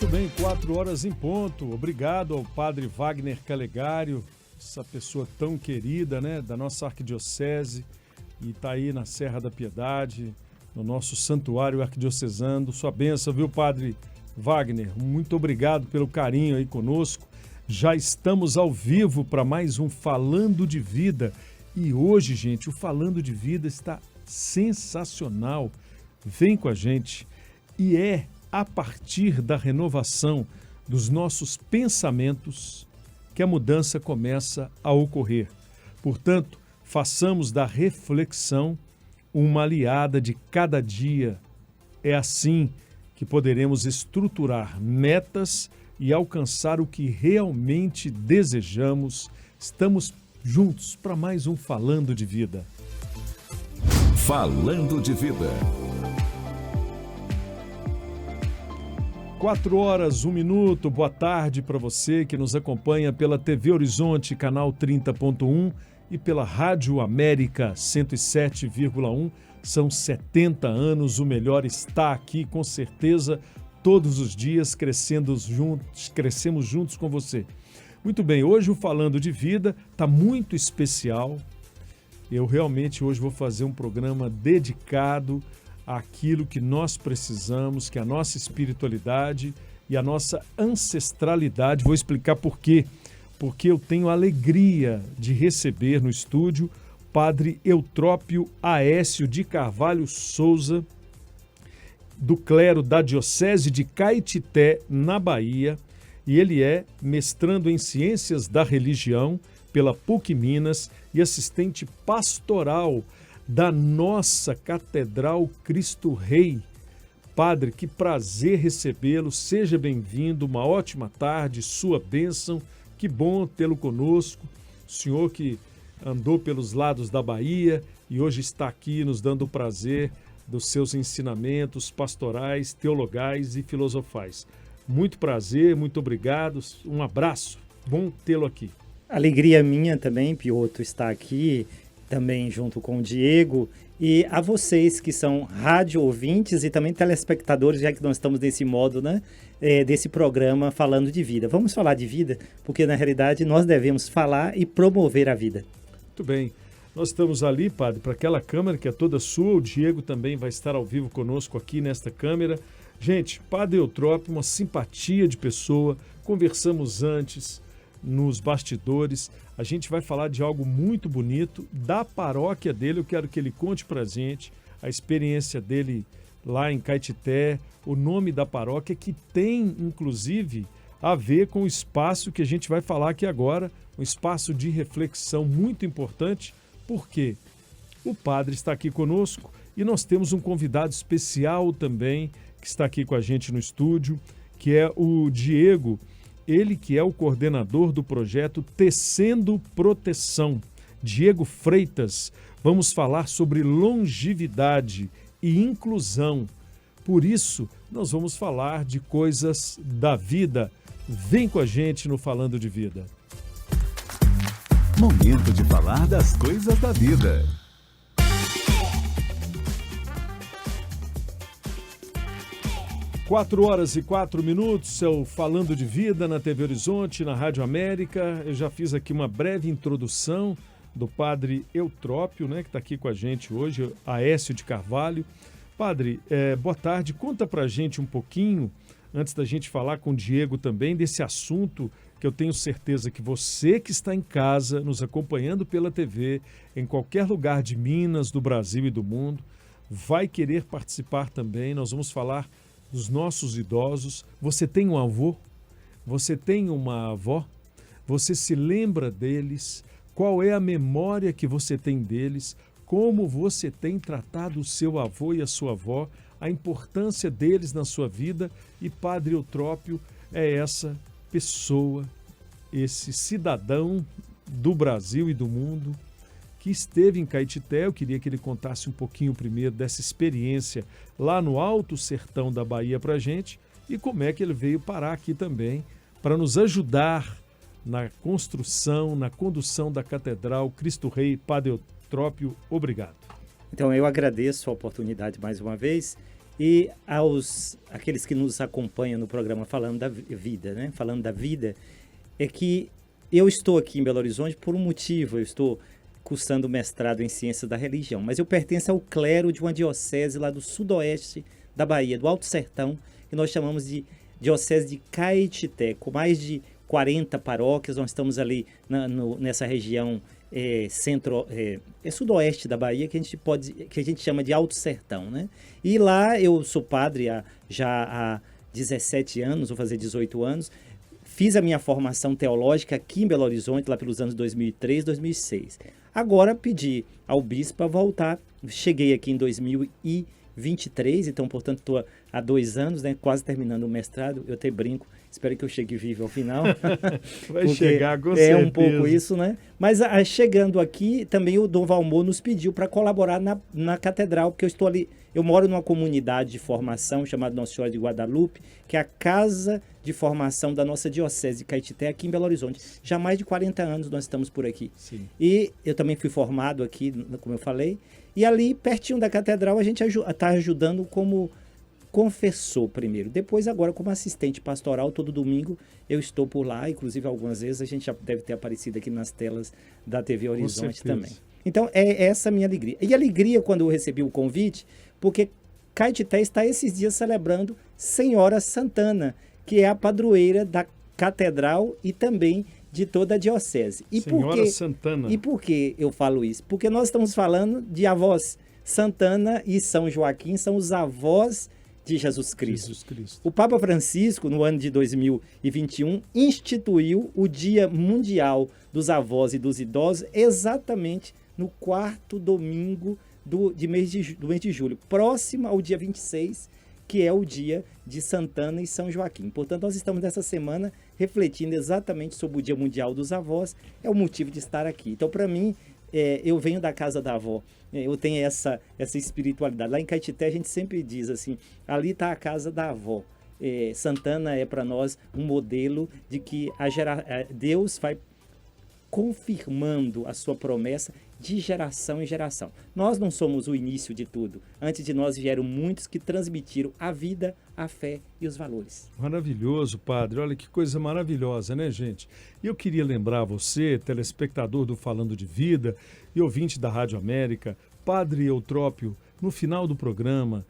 Muito bem, 4 horas em ponto. Obrigado ao padre Wagner Calegário, essa pessoa tão querida, né, da nossa arquidiocese, e está aí na Serra da Piedade, no nosso santuário arquidiocesano. Sua bênção, viu, padre Wagner? Muito obrigado pelo carinho aí conosco. Já estamos ao vivo para mais um Falando de Vida. E hoje, gente, o Falando de Vida está sensacional. Vem com a gente. E é a partir da renovação dos nossos pensamentos que a mudança começa a ocorrer. Portanto, façamos da reflexão uma aliada de cada dia. É assim que poderemos estruturar metas e alcançar o que realmente desejamos. Estamos juntos para mais um Falando de Vida. Falando de Vida. 4 horas, 1 minuto. Boa tarde para você que nos acompanha pela TV Horizonte, canal 30.1 e pela Rádio América 107,1. São 70 anos, o melhor está aqui, com certeza, todos os dias crescemos juntos com você. Muito bem, hoje o Falando de Vida está muito especial. Eu realmente hoje vou fazer um programa dedicado àquilo que nós precisamos, que é a nossa espiritualidade e a nossa ancestralidade. Vou explicar por quê. Porque eu tenho a alegria de receber no estúdio Padre Eutrópio Aécio de Carvalho Souza, do clero da Diocese de Caetité, na Bahia, e ele é mestrando em Ciências da Religião pela PUC Minas e assistente pastoral da nossa Catedral Cristo Rei. Padre, que prazer recebê-lo, seja bem-vindo, uma ótima tarde, sua bênção, que bom tê-lo conosco, o senhor que andou pelos lados da Bahia e hoje está aqui nos dando o prazer dos seus ensinamentos pastorais, teologais e filosofais. Muito prazer, muito obrigado, um abraço, bom tê-lo aqui. Alegria minha também, Piotr, estar aqui, também junto com o Diego, e a vocês que são rádio ouvintes e também telespectadores, já que nós estamos nesse modo, né, desse programa Falando de Vida. Vamos falar de vida, porque na realidade nós devemos falar e promover a vida. Muito bem. Nós estamos ali, padre, para aquela câmera que é toda sua. O Diego também vai estar ao vivo conosco aqui nesta câmera. Gente, Padre Eutrópio, uma simpatia de pessoa. Conversamos antes, nos bastidores. A gente vai falar de algo muito bonito, da paróquia dele. Eu quero que ele conte para a gente a experiência dele lá em Caetité, o nome da paróquia, que tem, inclusive, a ver com o espaço que a gente vai falar aqui agora, um espaço de reflexão muito importante, porque o padre está aqui conosco e nós temos um convidado especial também, que está aqui com a gente no estúdio, que é o Diego, ele que é o coordenador do projeto Tecendo Proteção. Diego Freitas, vamos falar sobre longevidade e inclusão. Por isso, nós vamos falar de coisas da vida. Vem com a gente no Falando de Vida. Momento de falar das coisas da vida. Quatro horas e 4 minutos, é o Falando de Vida na TV Horizonte, na Rádio América. Eu já fiz aqui uma breve introdução do Padre Eutrópio, né, que está aqui com a gente hoje, Aécio de Carvalho. Padre, boa tarde. Conta pra gente um pouquinho, antes da gente falar com o Diego também, desse assunto que eu tenho certeza que você que está em casa, nos acompanhando pela TV, em qualquer lugar de Minas, do Brasil e do mundo, vai querer participar também. Nós vamos falar dos nossos idosos. Você tem um avô? Você tem uma avó? Você se lembra deles? Qual é a memória que você tem deles? Como você tem tratado o seu avô e a sua avó? A importância deles na sua vida? E Padre Eutrópio é essa pessoa, esse cidadão do Brasil e do mundo que esteve em Caetité. Eu queria que ele contasse um pouquinho primeiro dessa experiência lá no Alto Sertão da Bahia para a gente e como é que ele veio parar aqui também para nos ajudar na construção, na condução da Catedral Cristo Rei. Padre Eutrópio, obrigado. Então eu agradeço a oportunidade mais uma vez E aqueles que nos acompanham no programa Falando da Vida, né? Falando da Vida, é que eu estou aqui em Belo Horizonte por um motivo. Eu estou cursando mestrado em Ciências da Religião, mas eu pertenço ao clero de uma diocese lá do sudoeste da Bahia, do Alto Sertão, que nós chamamos de Diocese de Caetité, com mais de 40 paróquias. Nós estamos ali nessa região sudoeste da Bahia, que a gente chama de Alto Sertão, né? E lá eu sou padre já há 17 anos, vou fazer 18 anos. Fiz a minha formação teológica aqui em Belo Horizonte, lá pelos anos 2003, 2006. Agora pedi ao bispo para voltar. Cheguei aqui em 2023, então, portanto, estou há 2 anos, né, quase terminando o mestrado. Eu até brinco, espero que eu chegue vivo ao final. Vai chegar, com certeza. É um pouco isso, né? Mas chegando aqui, também o Dom Valmor nos pediu para colaborar na catedral, porque eu estou ali. Eu moro numa comunidade de formação chamada Nossa Senhora de Guadalupe, que é a casa de formação da nossa diocese de Caetité, aqui em Belo Horizonte. Já há mais de 40 anos nós estamos por aqui. Sim. E eu também fui formado aqui, como eu falei. E ali, pertinho da catedral, a gente está ajudando como confessor primeiro. Depois, agora, como assistente pastoral, todo domingo eu estou por lá. Inclusive, algumas vezes a gente já deve ter aparecido aqui nas telas da TV Horizonte também. Então, é essa a minha alegria. E alegria quando eu recebi o convite, porque Caetité está esses dias celebrando Senhora Santana, que é a padroeira da catedral e também de toda a diocese. E Senhora Santana. E por que eu falo isso? Porque nós estamos falando de avós. Santana e São Joaquim são os avós de Jesus Cristo. O Papa Francisco, no ano de 2021, instituiu o Dia Mundial dos Avós e dos Idosos exatamente no 4º domingo do mês de julho, próximo ao dia 26, que é o dia de Santana e São Joaquim. Portanto, nós estamos nessa semana refletindo exatamente sobre o Dia Mundial dos Avós. É o motivo de estar aqui. Então, para mim, eu venho da casa da avó. Eu tenho essa espiritualidade. Lá em Caetité, a gente sempre diz assim, ali está a casa da avó. Santana é para nós um modelo de que Deus vai confirmando a sua promessa de geração em geração. Nós não somos o início de tudo. Antes de nós vieram muitos que transmitiram a vida, a fé e os valores. Maravilhoso, padre. Olha que coisa maravilhosa, né, gente? E eu queria lembrar você, telespectador do Falando de Vida e ouvinte da Rádio América, Padre Eutrópio, no final do programa,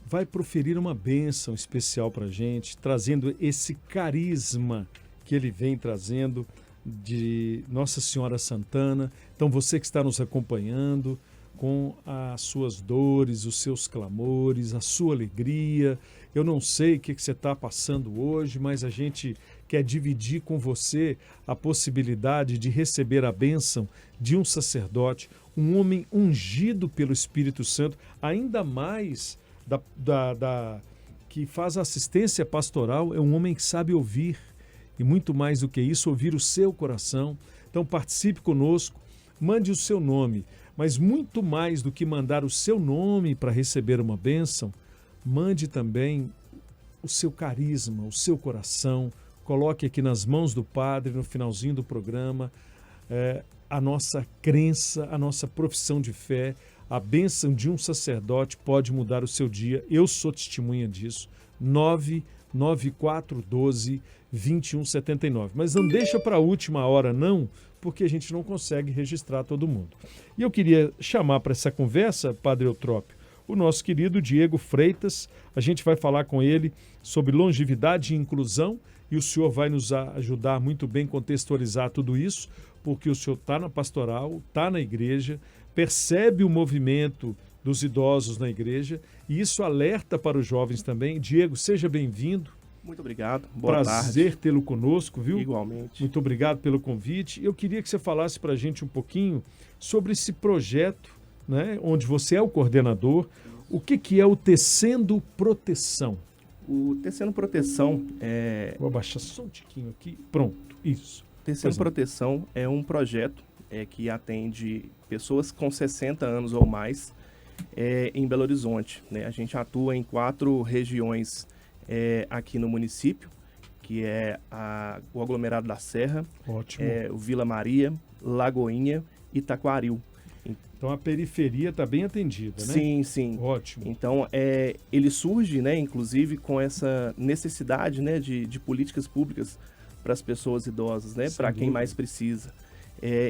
vai proferir uma bênção especial para a gente, trazendo esse carisma que ele vem trazendo de Nossa Senhora Santana. Então, você que está nos acompanhando com as suas dores, os seus clamores, a sua alegria, eu não sei o que você está passando hoje, mas a gente quer dividir com você a possibilidade de receber a bênção de um sacerdote, um homem ungido pelo Espírito Santo, ainda mais que faz assistência pastoral, é um homem que sabe ouvir. E muito mais do que isso, ouvir o seu coração. Então participe conosco, mande o seu nome, mas muito mais do que mandar o seu nome para receber uma bênção, mande também o seu carisma, o seu coração. Coloque aqui nas mãos do Padre, no finalzinho do programa, a nossa crença, a nossa profissão de fé. A bênção de um sacerdote pode mudar o seu dia. Eu sou testemunha disso. 99412-2179. Mas não deixa para a última hora, não, porque a gente não consegue registrar todo mundo. E eu queria chamar para essa conversa, Padre Eutrópio, o nosso querido Diego Freitas. A gente vai falar com ele sobre longevidade e inclusão e o senhor vai nos ajudar muito bem a contextualizar tudo isso, porque o senhor está na pastoral, está na igreja, percebe o movimento dos idosos na igreja, e isso alerta para os jovens também. Diego, seja bem-vindo. Muito obrigado. Boa tarde. Prazer tê-lo conosco, viu? Igualmente. Muito obrigado pelo convite. Eu queria que você falasse para a gente um pouquinho sobre esse projeto, né, onde você é o coordenador. O que é o Tecendo Proteção? O Tecendo Proteção Vou abaixar só um tiquinho aqui. Pronto, isso. Tecendo Proteção é um projeto que atende pessoas com 60 anos ou mais em Belo Horizonte, né? A gente atua em 4 regiões aqui no município, que é o aglomerado da Serra, Ótimo. o Vila Maria, Lagoinha e Taquaril. Então a periferia está bem atendida, né? Sim, sim. Ótimo. Então, ele surge, né, inclusive, com essa necessidade, né, de políticas públicas para as pessoas idosas, né, para quem mais precisa.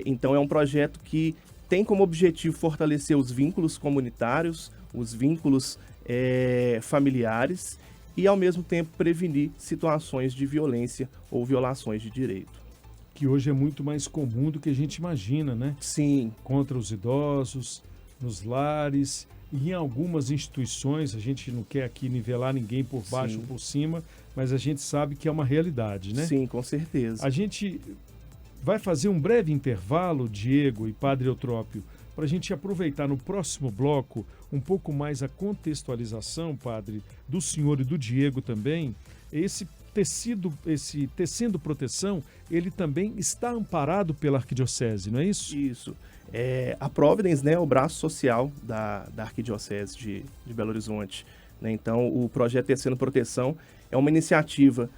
Então, é um projeto que tem como objetivo fortalecer os vínculos comunitários, os vínculos familiares e, ao mesmo tempo, prevenir situações de violência ou violações de direito. Que hoje é muito mais comum do que a gente imagina, né? Sim. Contra os idosos, nos lares e em algumas instituições. A gente não quer aqui nivelar ninguém por baixo ou por cima, mas a gente sabe que é uma realidade, né? Sim, com certeza. A gente vai fazer um breve intervalo, Diego e Padre Eutrópio, para a gente aproveitar no próximo bloco um pouco mais a contextualização, Padre, do senhor e do Diego também. Esse tecendo proteção, ele também está amparado pela Arquidiocese, não é isso? Isso. A Providence, né, é o braço social da Arquidiocese de Belo Horizonte, né? Então, o projeto Tecendo Proteção é uma iniciativa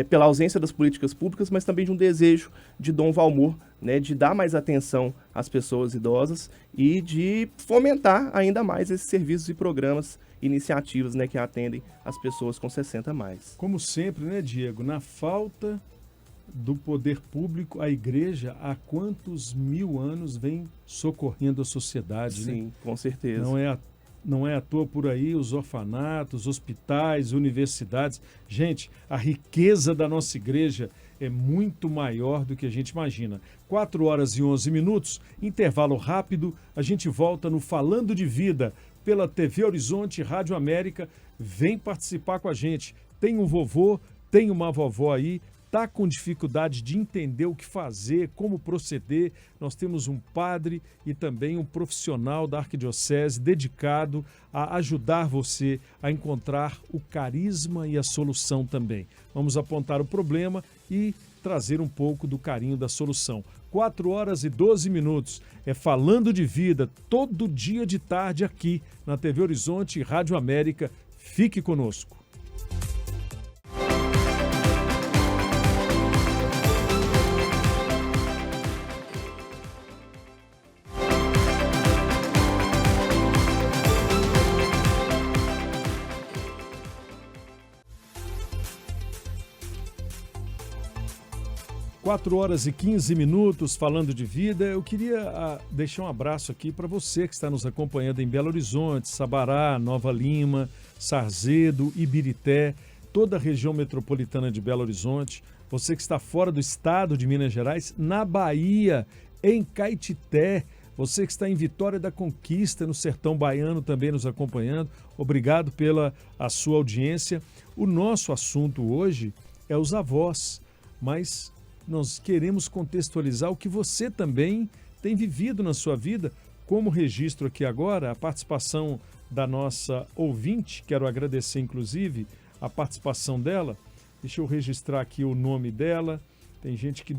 pela ausência das políticas públicas, mas também de um desejo de Dom Valmor, né, de dar mais atenção às pessoas idosas e de fomentar ainda mais esses serviços e programas, iniciativas, né, que atendem as pessoas com 60 a mais. Como sempre, né, Diego, na falta do poder público, a igreja há quantos mil anos vem socorrendo a sociedade, né? Sim, com certeza. Não é à toa por aí os orfanatos, hospitais, universidades. Gente, a riqueza da nossa igreja é muito maior do que a gente imagina. 4h11, intervalo rápido, a gente volta no Falando de Vida pela TV Horizonte Rádio América. Vem participar com a gente. Tem um vovô, tem uma vovó aí, está com dificuldade de entender o que fazer, como proceder. Nós temos um padre e também um profissional da Arquidiocese dedicado a ajudar você a encontrar o carisma e a solução também. Vamos apontar o problema e trazer um pouco do carinho da solução. 4h12. É Falando de Vida, todo dia de tarde aqui na TV Horizonte e Rádio América. Fique conosco. Quatro horas e 15 minutos, Falando de Vida. Eu queria deixar um abraço aqui para você que está nos acompanhando em Belo Horizonte, Sabará, Nova Lima, Sarzedo, Ibirité, toda a região metropolitana de Belo Horizonte. Você que está fora do estado de Minas Gerais, na Bahia, em Caetité. Você que está em Vitória da Conquista, no Sertão Baiano, também nos acompanhando. Obrigado pela a sua audiência. O nosso assunto hoje é os avós, mas nós queremos contextualizar o que você também tem vivido na sua vida. Como registro aqui agora, a participação da nossa ouvinte, quero agradecer inclusive a participação dela. Deixa eu registrar aqui o nome dela. Tem gente que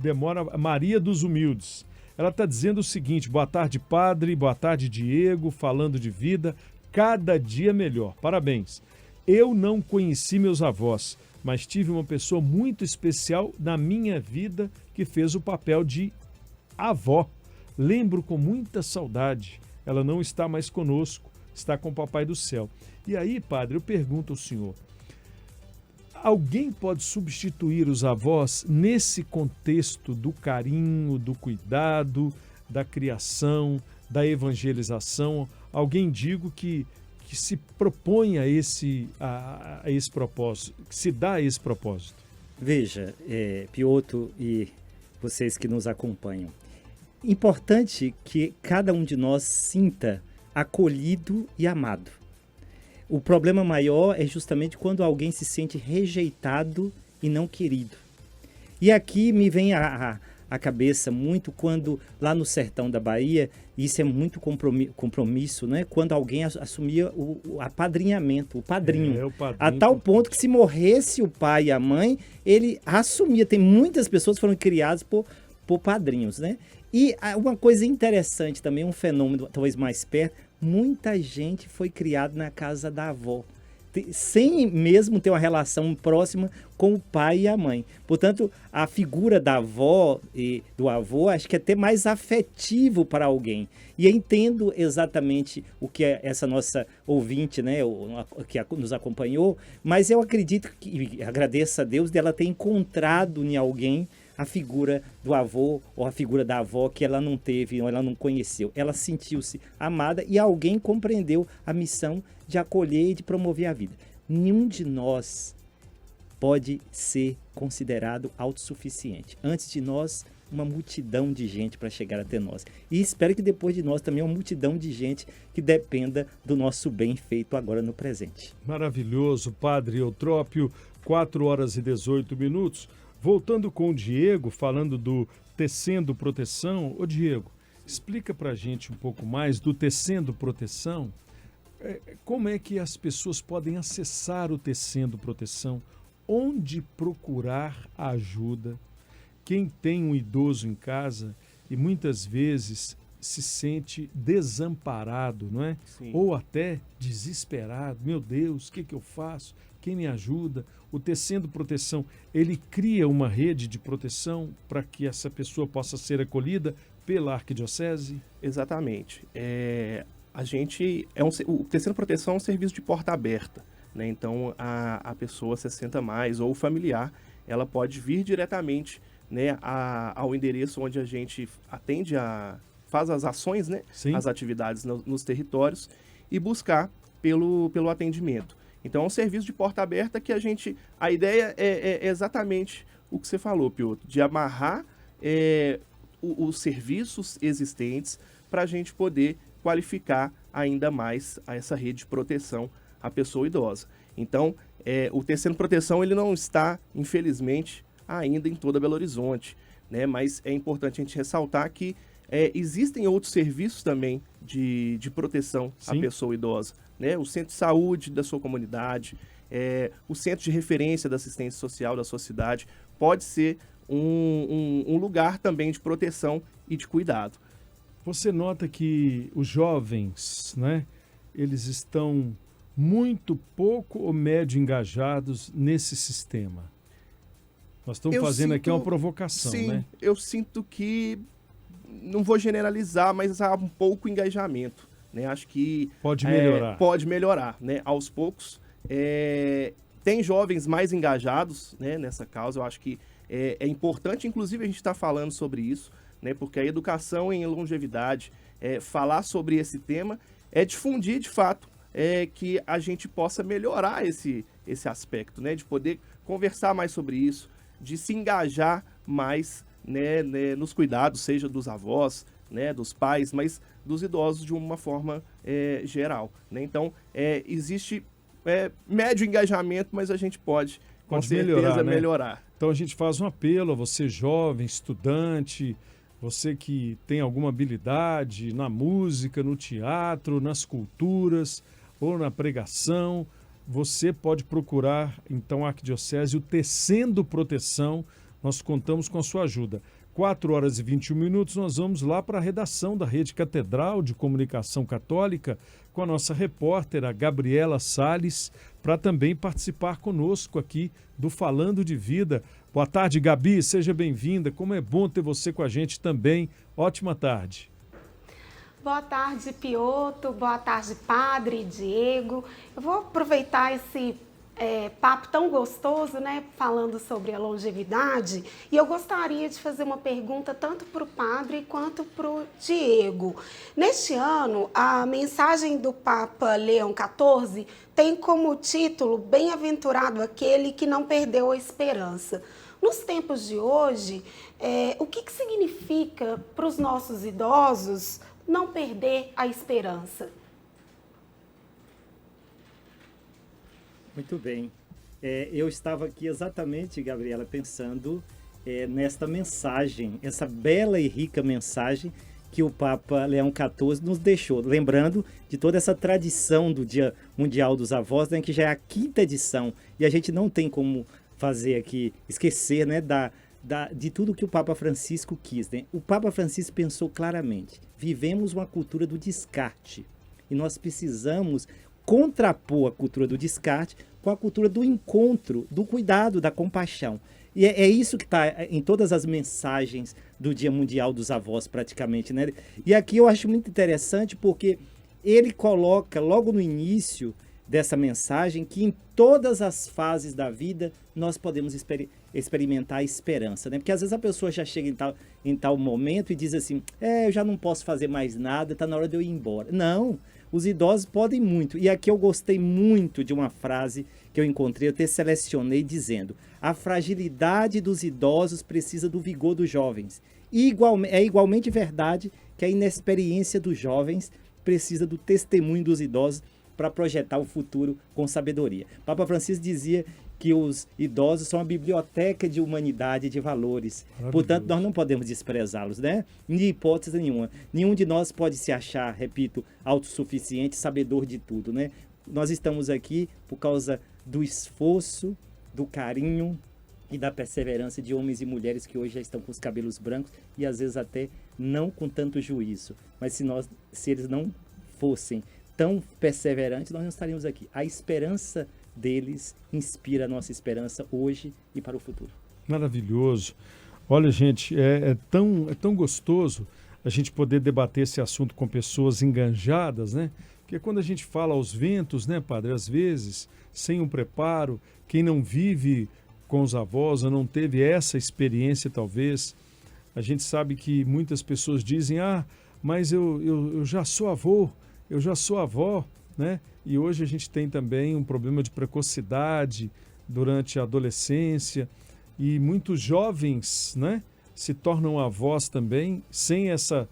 demora. Maria dos Humildes. Ela está dizendo o seguinte: boa tarde, padre, boa tarde, Diego, falando de vida, cada dia melhor. Parabéns. Eu não conheci meus avós, mas tive uma pessoa muito especial na minha vida que fez o papel de avó. Lembro com muita saudade. Ela não está mais conosco, está com o Papai do Céu. E aí, padre, eu pergunto ao senhor, alguém pode substituir os avós nesse contexto do carinho, do cuidado, da criação, da evangelização? Alguém, digo, que se propõe a esse propósito, que se dá a esse propósito? Veja, Piotr e vocês que nos acompanham, importante que cada um de nós sinta acolhido e amado. O problema maior é justamente quando alguém se sente rejeitado e não querido. E aqui me vem a cabeça muito quando, lá no sertão da Bahia, isso é muito compromisso, né? Quando alguém assumia o apadrinhamento, o padrinho. O padrinho. A tal ponto que se morresse o pai e a mãe, ele assumia. Tem muitas pessoas que foram criadas por padrinhos, né? E uma coisa interessante também, um fenômeno talvez mais perto, muita gente foi criada na casa da avó. sem mesmo ter uma relação próxima com o pai e a mãe. Portanto, a figura da avó e do avô acho que é até mais afetivo para alguém. E eu entendo exatamente o que é essa nossa ouvinte, né, que nos acompanhou, mas eu acredito que, agradeço a Deus dela ter encontrado em alguém a figura do avô ou a figura da avó que ela não teve ou ela não conheceu. Ela sentiu-se amada e alguém compreendeu a missão de acolher e de promover a vida. Nenhum de nós pode ser considerado autossuficiente. Antes de nós, uma multidão de gente para chegar até nós. E espero que depois de nós também uma multidão de gente que dependa do nosso bem feito agora no presente. Maravilhoso, Padre Eutrópio, 4h18. Voltando com o Diego, falando do Tecendo Proteção. Ô Diego, explica pra gente um pouco mais do Tecendo Proteção. Como é que as pessoas podem acessar o Tecendo Proteção? Onde procurar ajuda? Quem tem um idoso em casa e muitas vezes se sente desamparado, não é? Sim. Ou até desesperado. Meu Deus, o que eu faço? Quem me ajuda? O Tecendo Proteção, ele cria uma rede de proteção para que essa pessoa possa ser acolhida pela Arquidiocese? Exatamente. O Tecendo Proteção é um serviço de porta aberta, né? Então, a pessoa 60 mais ou o familiar, ela pode vir diretamente, né, ao endereço onde a gente faz as ações, né, as atividades nos territórios e buscar pelo atendimento. Então, é um serviço de porta aberta que a ideia é exatamente o que você falou, Piotr, de amarrar os serviços existentes para a gente poder qualificar ainda mais essa rede de proteção à pessoa idosa. Então, o Tecendo Proteção ele não está, infelizmente, ainda em toda Belo Horizonte, né? Mas é importante a gente ressaltar que existem outros serviços também de proteção à pessoa idosa, né? O centro de saúde da sua comunidade, o centro de referência da assistência social da sua cidade pode ser um lugar também de proteção e de cuidado. Você nota que os jovens, né, eles estão muito pouco ou médio engajados nesse sistema. Nós estamos fazendo aqui uma provocação, sim, né? Eu sinto que, não vou generalizar, mas há um pouco engajamento, né? Acho que pode melhorar. Pode melhorar, né? Aos poucos. Tem jovens mais engajados, né, nessa causa. Eu acho que é importante, inclusive, a gente estar falando sobre isso, né? Porque a educação em longevidade, falar sobre esse tema, é difundir, de fato, que a gente possa melhorar esse aspecto, né? De poder conversar mais sobre isso, de se engajar mais, né, nos cuidados, seja dos avós, né, dos pais, mas dos idosos de uma forma geral, né? Então, existe médio engajamento, mas a gente pode com certeza melhorar. Então, a gente faz um apelo a você, jovem, estudante, você que tem alguma habilidade na música, no teatro, nas culturas ou na pregação, você pode procurar, então, a Arquidiocese, o Tecendo Proteção. Nós contamos com a sua ajuda. 4h21, nós vamos lá para a redação da Rede Catedral de Comunicação Católica com a nossa repórter, a Gabriela Salles, para também participar conosco aqui do Falando de Vida. Boa tarde, Gabi, seja bem-vinda. Como é bom ter você com a gente também. Ótima tarde. Boa tarde, Piotr. Boa tarde, Padre Diego. Eu vou aproveitar esse papo tão gostoso, né, falando sobre a longevidade, e eu gostaria de fazer uma pergunta tanto para o Padre quanto para o Diego. Neste ano, a mensagem do Papa Leão XIV tem como título Bem-aventurado aquele que não perdeu a esperança. Nos tempos de hoje, o que significa para os nossos idosos não perder a esperança? Muito bem. Eu estava aqui exatamente, Gabriela, pensando nesta mensagem, essa bela e rica mensagem que o Papa Leão XIV nos deixou. Lembrando de toda essa tradição do Dia Mundial dos Avós, né, que já é a 5ª edição. E a gente não tem como fazer aqui, esquecer, né, de tudo que o Papa Francisco quis, né? O Papa Francisco pensou claramente, vivemos uma cultura do descarte e nós precisamos contrapor a cultura do descarte com a cultura do encontro, do cuidado, da compaixão. E é isso que está em todas as mensagens do Dia Mundial dos Avós, praticamente, né? E aqui eu acho muito interessante porque ele coloca logo no início dessa mensagem que em todas as fases da vida nós podemos experimentar a esperança, né? Porque às vezes a pessoa já chega em tal momento e diz assim, eu já não posso fazer mais nada, está na hora de eu ir embora. Não, os idosos podem muito. E aqui eu gostei muito de uma frase que eu encontrei, eu até selecionei dizendo, a fragilidade dos idosos precisa do vigor dos jovens. É igualmente verdade que a inexperiência dos jovens precisa do testemunho dos idosos para projetar o futuro com sabedoria. Papa Francisco dizia que os idosos são a biblioteca de humanidade e de valores. Portanto, nós não podemos desprezá-los, né? Em hipótese nenhuma. Nenhum de nós pode se achar, repito, autossuficiente, sabedor de tudo, né? Nós estamos aqui por causa do esforço, do carinho e da perseverança de homens e mulheres que hoje já estão com os cabelos brancos e às vezes até não com tanto juízo. Mas se eles não fossem tão perseverantes, nós não estaríamos aqui. A esperança deles inspira a nossa esperança hoje e para o futuro. Maravilhoso. Olha, gente, é tão gostoso a gente poder debater esse assunto com pessoas enganjadas, né? Porque quando a gente fala aos ventos, né, padre, às vezes, sem um preparo, quem não vive com os avós ou não teve essa experiência, talvez, a gente sabe que muitas pessoas dizem, mas eu já sou avô, eu já sou avó, né? E hoje a gente tem também um problema de precocidade durante a adolescência e muitos jovens, né, se tornam avós também sem essa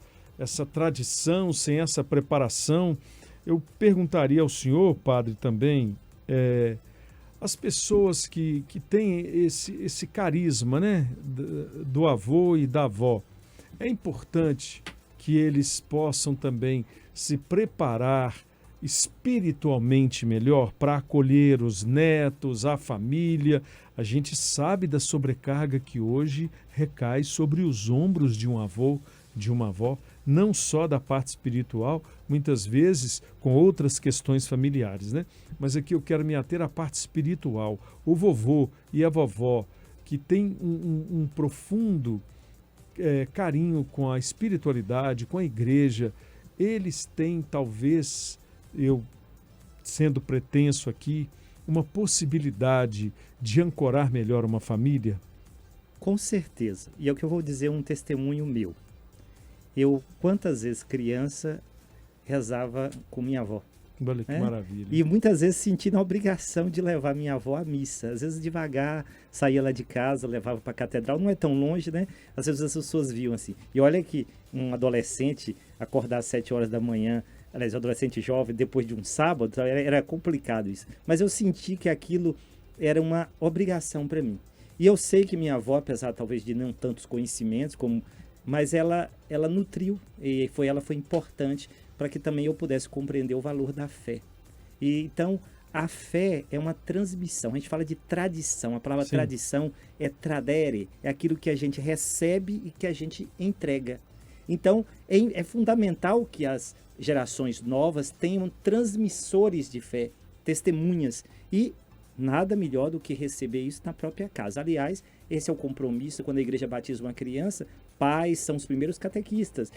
tradição, sem essa preparação. Eu perguntaria ao senhor, padre, também, as pessoas que têm esse carisma, né, do avô e da avó, é importante que eles possam também se preparar espiritualmente melhor para acolher os netos, a família. A gente sabe da sobrecarga que hoje recai sobre os ombros de um avô, de uma avó, não só da parte espiritual, muitas vezes com outras questões familiares, né? Mas aqui eu quero me ater à parte espiritual. O vovô e a vovó, que tem um profundo carinho com a espiritualidade, com a igreja, eles têm, talvez, eu sendo pretenso aqui, uma possibilidade de ancorar melhor uma família? Com certeza. E é o que eu vou dizer, um testemunho meu. Eu, quantas vezes criança, rezava com minha avó. Olha que maravilha. E muitas vezes senti a obrigação de levar minha avó à missa. Às vezes devagar, saía lá de casa, levava para a catedral. Não é tão longe, né? Às vezes as pessoas viam assim. E olha que um adolescente acordar às 7 horas da manhã, aliás, um adolescente jovem, depois de um sábado, era complicado isso. Mas eu senti que aquilo era uma obrigação para mim. E eu sei que minha avó, apesar talvez de não tantos conhecimentos, mas ela nutriu, e ela foi importante para que também eu pudesse compreender o valor da fé. E então, a fé é uma transmissão. A gente fala de tradição. A palavra tradição é tradere, é aquilo que a gente recebe e que a gente entrega. Então, é fundamental que as gerações novas tenham transmissores de fé, testemunhas, e nada melhor do que receber isso na própria casa. Aliás, esse é o compromisso quando a igreja batiza uma criança. Pais são os primeiros catequistas,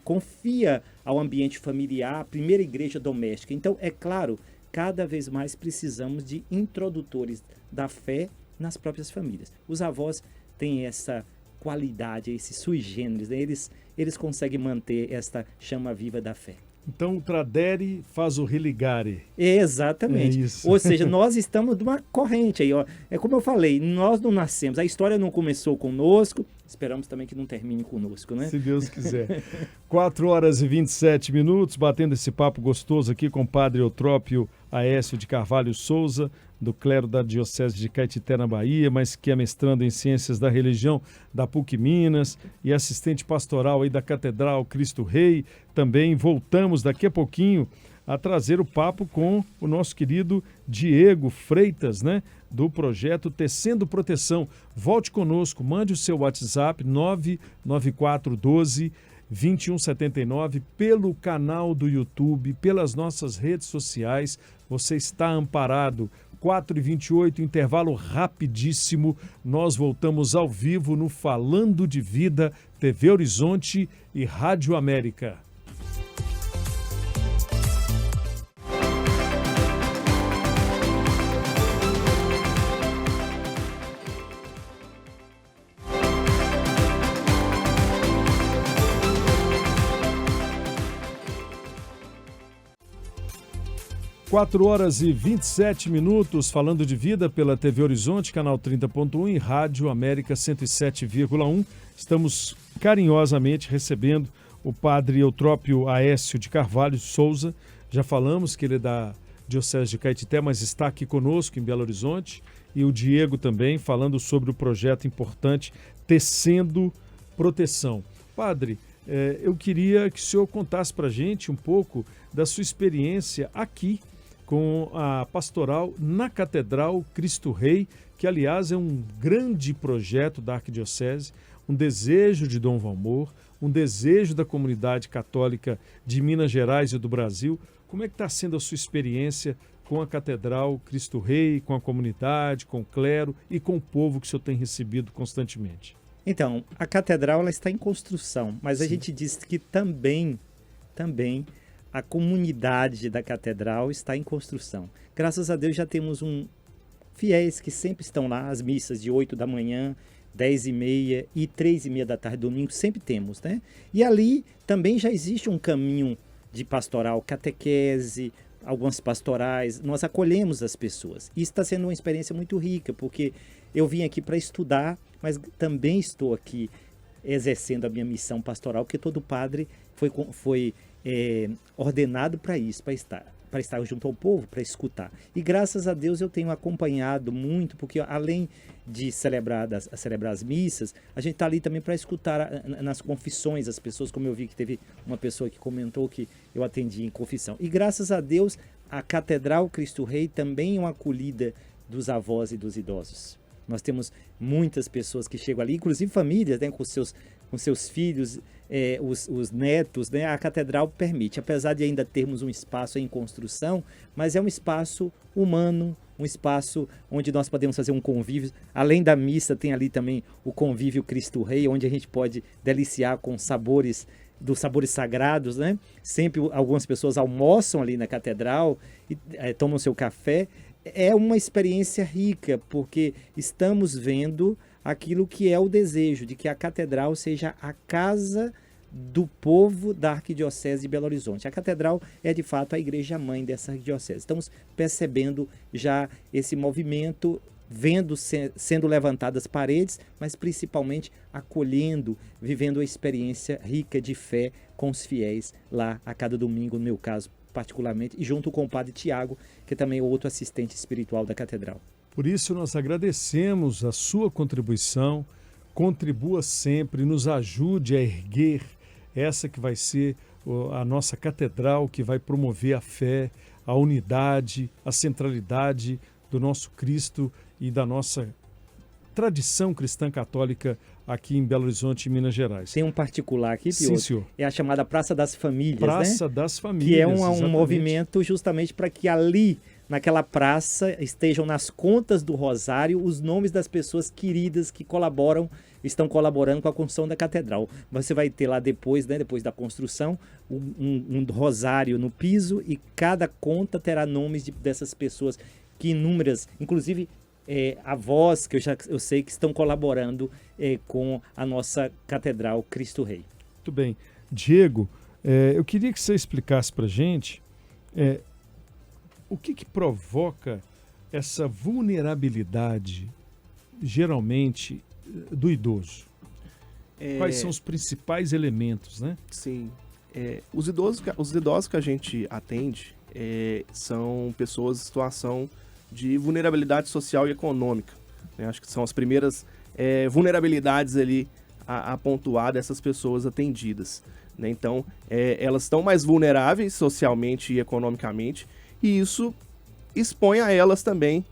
confia ao ambiente familiar, a primeira igreja doméstica. Então, é claro, cada vez mais precisamos de introdutores da fé nas próprias famílias. Os avós têm essa qualidade, esse sui generis, né? Eles conseguem manter esta chama viva da fé. Então, o tradere faz o religare. Exatamente. É isso. Ou seja, nós estamos numa corrente aí, ó. É como eu falei, nós não nascemos, a história não começou conosco, esperamos também que não termine conosco, né? Se Deus quiser. 4h27, batendo esse papo gostoso aqui com o padre Eutrópio Aécio de Carvalho Souza, do clero da Diocese de Caetité, na Bahia, mas que é mestrando em Ciências da Religião da PUC Minas e assistente pastoral aí da Catedral Cristo Rei. Também voltamos daqui a pouquinho a trazer o papo com o nosso querido Diego Freitas, né, do projeto Tecendo Proteção. Volte conosco, mande o seu WhatsApp 99412 2179, pelo canal do YouTube, pelas nossas redes sociais. Você está amparado. 4h28, intervalo rapidíssimo. Nós voltamos ao vivo no Falando de Vida, TV Horizonte e Rádio América. Quatro horas e 27 minutos, Falando de Vida pela TV Horizonte, canal 30.1 e Rádio América 107,1. Estamos carinhosamente recebendo o padre Eutrópio Aécio de Carvalho Souza. Já falamos que ele é da Diocese de Caetité, mas está aqui conosco em Belo Horizonte. E o Diego também, falando sobre o projeto importante Tecendo Proteção. Padre, eu queria que o senhor contasse para a gente um pouco da sua experiência aqui com a pastoral na Catedral Cristo Rei, que, aliás, é um grande projeto da Arquidiocese, um desejo de Dom Valmor, um desejo da comunidade católica de Minas Gerais e do Brasil. Como é que está sendo a sua experiência com a Catedral Cristo Rei, com a comunidade, com o clero e com o povo que o senhor tem recebido constantemente? Então, a Catedral ela está em construção, mas a gente diz que também a comunidade da Catedral está em construção. Graças a Deus já temos fiéis que sempre estão lá, as missas de 8 da manhã, 10h30 e 3h30 da tarde, domingo, sempre temos, né? E ali também já existe um caminho de pastoral, catequese, algumas pastorais, nós acolhemos as pessoas. Isso está sendo uma experiência muito rica, porque eu vim aqui para estudar, mas também estou aqui exercendo a minha missão pastoral, porque todo padre foi ordenado para isso, para estar junto ao povo, para escutar. E graças a Deus eu tenho acompanhado muito, porque além de celebrar as missas, a gente está ali também para escutar nas confissões as pessoas, como eu vi que teve uma pessoa que comentou que eu atendi em confissão. E graças a Deus a Catedral Cristo Rei também é uma acolhida dos avós e dos idosos. Nós temos muitas pessoas que chegam ali, inclusive famílias, né, com seus filhos, os netos, né? A Catedral permite, apesar de ainda termos um espaço em construção, mas é um espaço humano, um espaço onde nós podemos fazer um convívio. Além da missa, tem ali também o convívio Cristo Rei, onde a gente pode deliciar com dos sabores sagrados, né? Sempre algumas pessoas almoçam ali na Catedral e tomam seu café. É uma experiência rica, porque estamos vendo aquilo que é o desejo de que a Catedral seja a casa do povo da Arquidiocese de Belo Horizonte. A Catedral é, de fato, a igreja-mãe dessa Arquidiocese. Estamos percebendo já esse movimento, vendo sendo levantadas paredes, mas principalmente acolhendo, vivendo a experiência rica de fé com os fiéis lá a cada domingo, no meu caso, particularmente, e junto com o padre Tiago, que também é outro assistente espiritual da Catedral. Por isso, nós agradecemos a sua contribuição, contribua sempre, nos ajude a erguer essa que vai ser a nossa catedral, que vai promover a fé, a unidade, a centralidade do nosso Cristo e da nossa tradição cristã católica aqui em Belo Horizonte, Minas Gerais. Tem um particular aqui, Piotr. Sim, senhor. É a chamada Praça das Famílias, Praça né? das Famílias, que é um movimento justamente para que ali, naquela praça, estejam nas contas do Rosário os nomes das pessoas queridas que estão colaborando com a construção da Catedral. Você vai ter lá depois, né, depois da construção, um rosário no piso, e cada conta terá nomes dessas pessoas que inúmeras, inclusive avós que eu sei que estão colaborando com a nossa Catedral Cristo Rei. Muito bem. Diego, eu queria que você explicasse para a gente o que provoca essa vulnerabilidade, geralmente, do idoso. Quais são os principais elementos, né? Sim. Os idosos que a gente atende são pessoas em situação de vulnerabilidade social e econômica, né? Acho que são as primeiras vulnerabilidades ali a pontuar dessas pessoas atendidas, né? Então, elas estão mais vulneráveis socialmente e economicamente, e isso expõe a elas também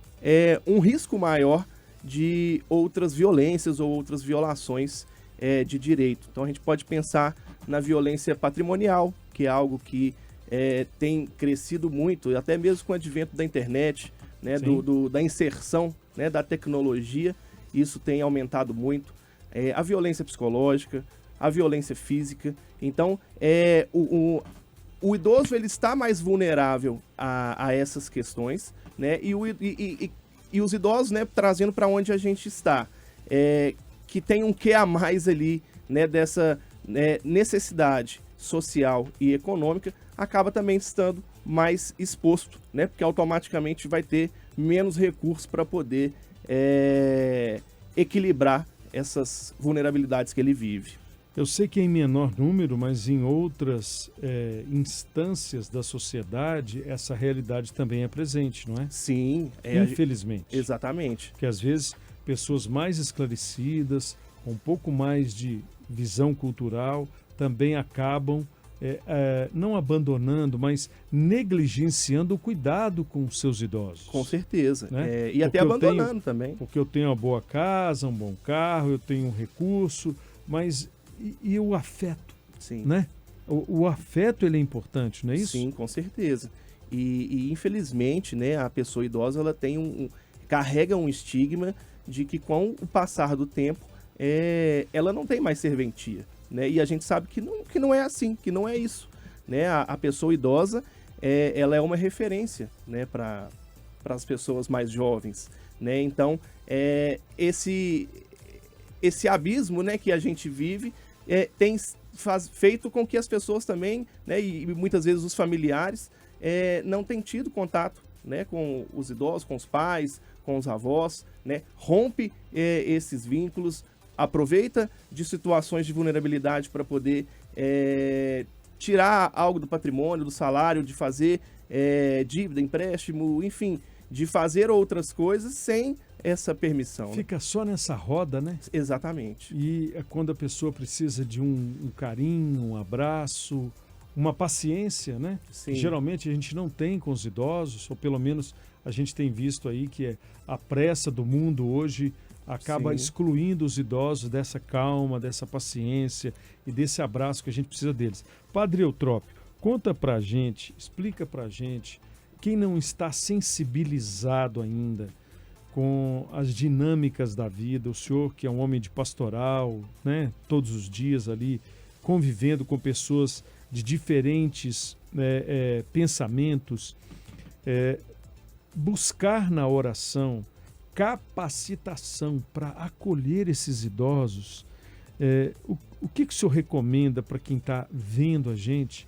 um risco maior de outras violências ou outras violações de direito. Então, a gente pode pensar na violência patrimonial, que é algo que tem crescido muito, até mesmo com o advento da internet, né, da inserção, né, da tecnologia, isso tem aumentado muito. A violência psicológica, a violência física. Então, o idoso ele está mais vulnerável a essas questões, né, e os idosos, né, trazendo para onde a gente está, que tem um quê a mais ali, né, dessa necessidade social e econômica, acaba também estando mais exposto, né, porque automaticamente vai ter menos recursos para poder equilibrar essas vulnerabilidades que ele vive. Eu sei que é em menor número, mas em outras instâncias da sociedade, essa realidade também é presente, não é? Sim. Infelizmente. Exatamente. Porque às vezes pessoas mais esclarecidas, com um pouco mais de visão cultural, também acabam não abandonando, mas negligenciando o cuidado com seus idosos. Com certeza. Né? E até abandonando também. Porque eu tenho uma boa casa, um bom carro, eu tenho um recurso, mas e o afeto? Sim. Né? O afeto ele é importante, não é isso? Sim, com certeza. E infelizmente, né, a pessoa idosa ela tem carrega um estigma de que com o passar do tempo ela não tem mais serventia. Né? E a gente sabe que não é assim, que não é isso. Né? A pessoa idosa ela é uma referência, né, para as pessoas mais jovens. Né? Então, esse abismo, né, que a gente vive tem feito com que as pessoas também, né, e muitas vezes os familiares, não têm tido contato, né, com os idosos, com os pais, com os avós, né? Rompe esses vínculos, aproveita de situações de vulnerabilidade para poder tirar algo do patrimônio, do salário, de fazer dívida, empréstimo, enfim, de fazer outras coisas sem essa permissão. Fica só nessa roda, né? Exatamente. E é quando a pessoa precisa de um carinho, um abraço, uma paciência, né? Sim. Geralmente a gente não tem com os idosos, ou pelo menos a gente tem visto aí que a pressa do mundo hoje acaba Sim. excluindo os idosos dessa calma, dessa paciência e desse abraço que a gente precisa deles. Padre Eutrópio, conta pra gente, explica pra gente, quem não está sensibilizado ainda com as dinâmicas da vida, o senhor que é um homem de pastoral, né, todos os dias ali, convivendo com pessoas de diferentes pensamentos, buscar na oração capacitação para acolher esses idosos. O que o senhor recomenda para quem está vendo a gente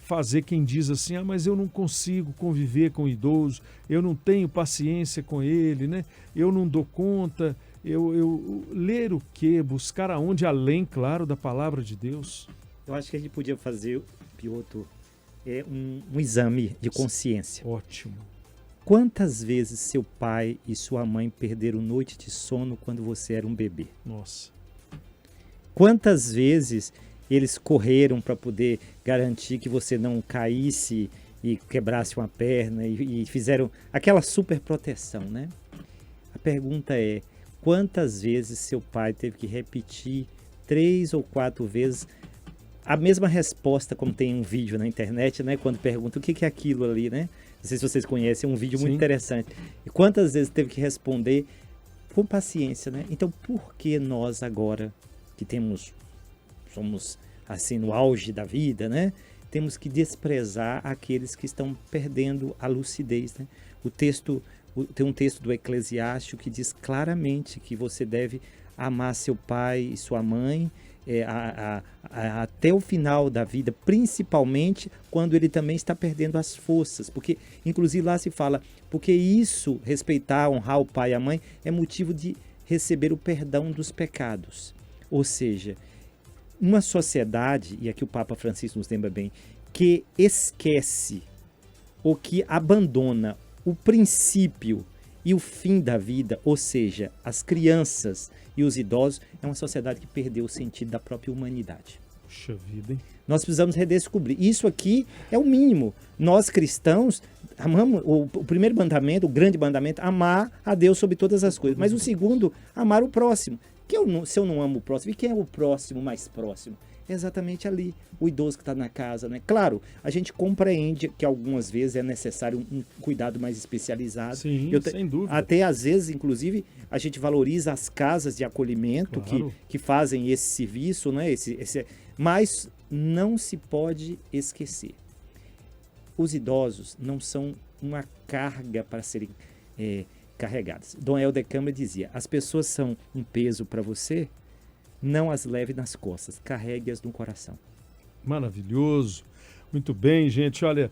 fazer, quem diz assim, mas eu não consigo conviver com o idoso, eu não tenho paciência com ele, né? Eu não dou conta, eu ler o quê? Buscar aonde? Além, claro, da palavra de Deus. Eu acho que a gente podia fazer, Piotr, um exame de consciência. Ótimo. Quantas vezes seu pai e sua mãe perderam noite de sono quando você era um bebê? Nossa. Quantas vezes eles correram para poder garantir que você não caísse e quebrasse uma perna e fizeram aquela super proteção, né? A pergunta é, quantas vezes seu pai teve que repetir 3 ou 4 vezes a mesma resposta, como tem um vídeo na internet, né? Quando pergunta o que é aquilo ali, né? Não sei se vocês conhecem, é um vídeo muito interessante. E quantas vezes teve que responder com paciência, né? Então, por que nós agora, que somos assim no auge da vida, né? Temos que desprezar aqueles que estão perdendo a lucidez, né? Tem um texto do Eclesiástico que diz claramente que você deve amar seu pai e sua mãe até o final da vida, principalmente quando ele também está perdendo as forças, porque inclusive lá se fala, porque isso, respeitar, honrar o pai e a mãe, é motivo de receber o perdão dos pecados. Ou seja, uma sociedade, e aqui o Papa Francisco nos lembra bem, que esquece ou que abandona o princípio e o fim da vida, ou seja, as crianças e os idosos, é uma sociedade que perdeu o sentido da própria humanidade. Puxa vida, hein? Nós precisamos redescobrir. Isso aqui é o mínimo. Nós cristãos amamos o primeiro mandamento, o grande mandamento, amar a Deus sobre todas as coisas. Mas o segundo, amar o próximo. Se eu não amo o próximo, e quem é o próximo mais próximo? é exatamente ali, o idoso que está na casa, né? Claro, a gente compreende que algumas vezes é necessário um cuidado mais especializado. Sim, sem dúvida. Até às vezes, inclusive, a gente valoriza as casas de acolhimento Claro. que fazem esse serviço, né? Mas não se pode esquecer. Os idosos não são uma carga para serem carregadas. Dom Helder Câmara dizia, as pessoas são um peso para você, não as leve nas costas, carregue-as no coração. Maravilhoso. Muito bem, gente. Olha,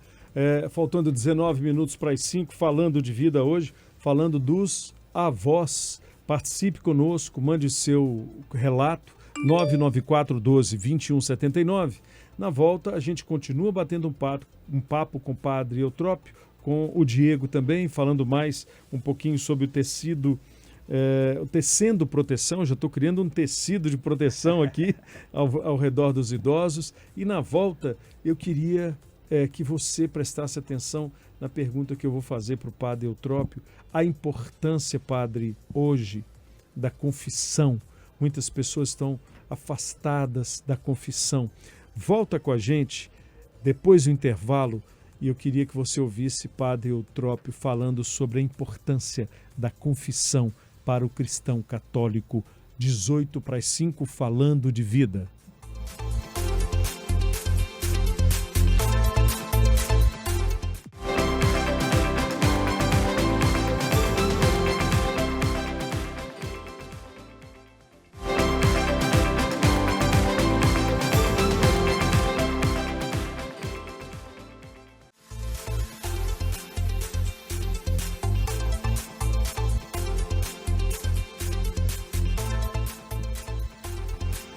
faltando 19 minutos para as 5, falando de vida hoje, falando dos avós. Participe conosco, mande seu relato, 994-12-2179. Na volta, a gente continua batendo um papo com o Padre Eutrópio, com o Diego também, falando mais um pouquinho sobre o tecido, o tecendo proteção. Já estou criando um tecido de proteção aqui ao redor dos idosos. E na volta, eu queria que você prestasse atenção na pergunta que eu vou fazer para o Padre Eutrópio. A importância, Padre, hoje, da confissão. Muitas pessoas estão afastadas da confissão. Volta com a gente depois do intervalo e eu queria que você ouvisse Padre Eutrópio falando sobre a importância da confissão para o cristão católico. 18 para as 5, falando de vida.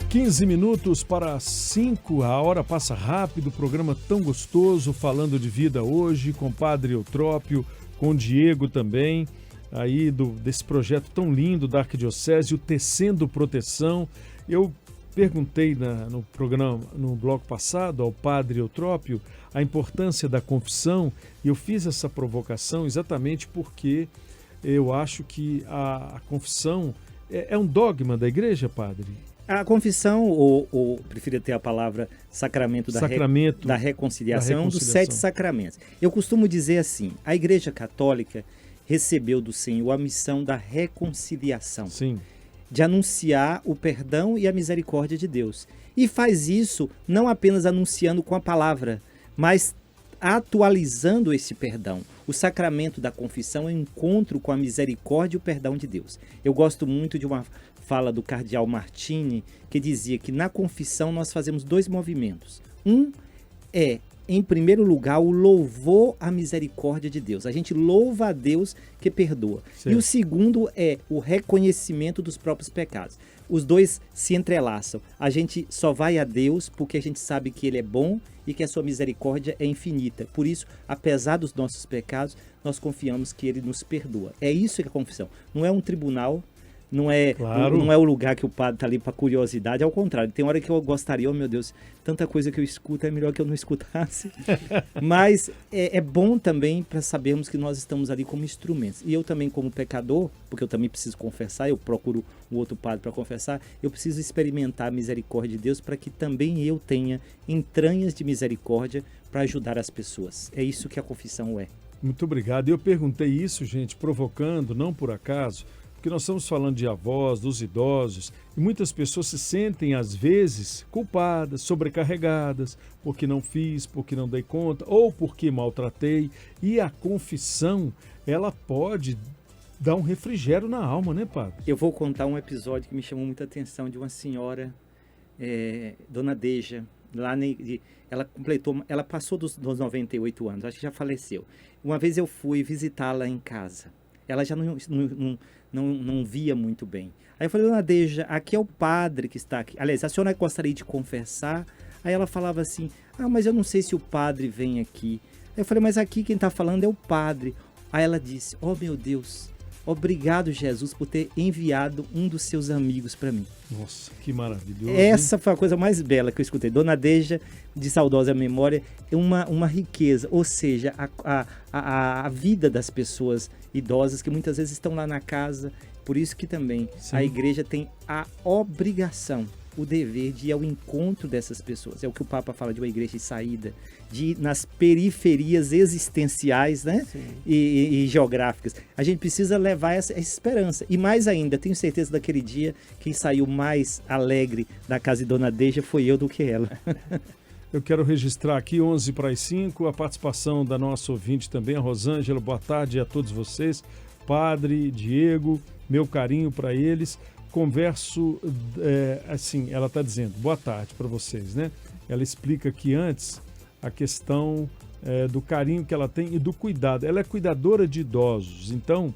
Quinze minutos para 5, a hora passa rápido, programa tão gostoso, falando de vida hoje, com o Padre Eutrópio, com o Diego também, aí desse projeto tão lindo da Arquidiocese, o Tecendo Proteção. Eu perguntei no programa, no bloco passado, ao Padre Eutrópio, a importância da confissão, e eu fiz essa provocação exatamente porque eu acho que a confissão é um dogma da Igreja, Padre. A confissão, ou prefiro ter a palavra sacramento da reconciliação, é um dos 7 sacramentos. Eu costumo dizer assim, a Igreja Católica recebeu do Senhor a missão da reconciliação. Sim. De anunciar o perdão e a misericórdia de Deus. E faz isso não apenas anunciando com a palavra, mas atualizando esse perdão. O sacramento da confissão é um encontro com a misericórdia e o perdão de Deus. Eu gosto muito de uma fala do cardeal Martini, que dizia que na confissão nós fazemos 2 movimentos. Um é, em primeiro lugar, o louvor à misericórdia de Deus. A gente louva a Deus que perdoa. Sim. E o segundo é o reconhecimento dos próprios pecados. Os dois se entrelaçam. A gente só vai a Deus porque a gente sabe que Ele é bom e que a sua misericórdia é infinita. Por isso, apesar dos nossos pecados, nós confiamos que Ele nos perdoa. É isso que é a confissão. Não é um tribunal, não é o lugar que o padre está ali para curiosidade, ao contrário. Tem hora que eu gostaria, oh meu Deus, tanta coisa que eu escuto, é melhor que eu não escutasse. Mas é bom também para sabermos que nós estamos ali como instrumentos. E eu também, como pecador, porque eu também preciso confessar, eu procuro um outro padre para confessar, eu preciso experimentar a misericórdia de Deus para que também eu tenha entranhas de misericórdia para ajudar as pessoas. É isso que a confissão é. Muito obrigado. Eu perguntei isso, gente, provocando, não por acaso, porque nós estamos falando de avós, dos idosos, e muitas pessoas se sentem, às vezes, culpadas, sobrecarregadas, porque não fiz, porque não dei conta, ou porque maltratei. E a confissão, ela pode dar um refrigério na alma, né, padre? Eu vou contar um episódio que me chamou muita atenção, de uma senhora, Dona Deja, ela passou dos 98 anos, acho que já faleceu. Uma vez eu fui visitá-la em casa. Ela já não via muito bem. Aí eu falei, Dona Deja, aqui é o padre que está aqui. Aliás, a senhora gostaria de confessar? Aí ela falava assim, mas eu não sei se o padre vem aqui. Aí eu falei, mas aqui quem está falando é o padre. Aí ela disse, oh meu Deus, obrigado Jesus por ter enviado um dos seus amigos para mim. Nossa, que maravilhoso. Essa foi a coisa mais bela que eu escutei. Dona Deja, de saudosa memória, é uma riqueza, ou seja, a vida das pessoas idosas que muitas vezes estão lá na casa. Por isso que também a igreja tem a obrigação o dever de ir ao encontro dessas pessoas. É o que o Papa fala de uma igreja de saída, de ir nas periferias existenciais, né? E geográficas. A gente precisa levar essa esperança. E mais ainda, tenho certeza daquele dia, quem saiu mais alegre da casa de Dona Deja foi eu do que ela. Eu quero registrar aqui, 11:05, a participação da nossa ouvinte também, a Rosângela. Boa tarde a todos vocês. Padre, Diego, meu carinho para eles. Converso, assim, ela está dizendo, boa tarde para vocês, né? Ela explica aqui antes a questão do carinho que ela tem e do cuidado. Ela é cuidadora de idosos, então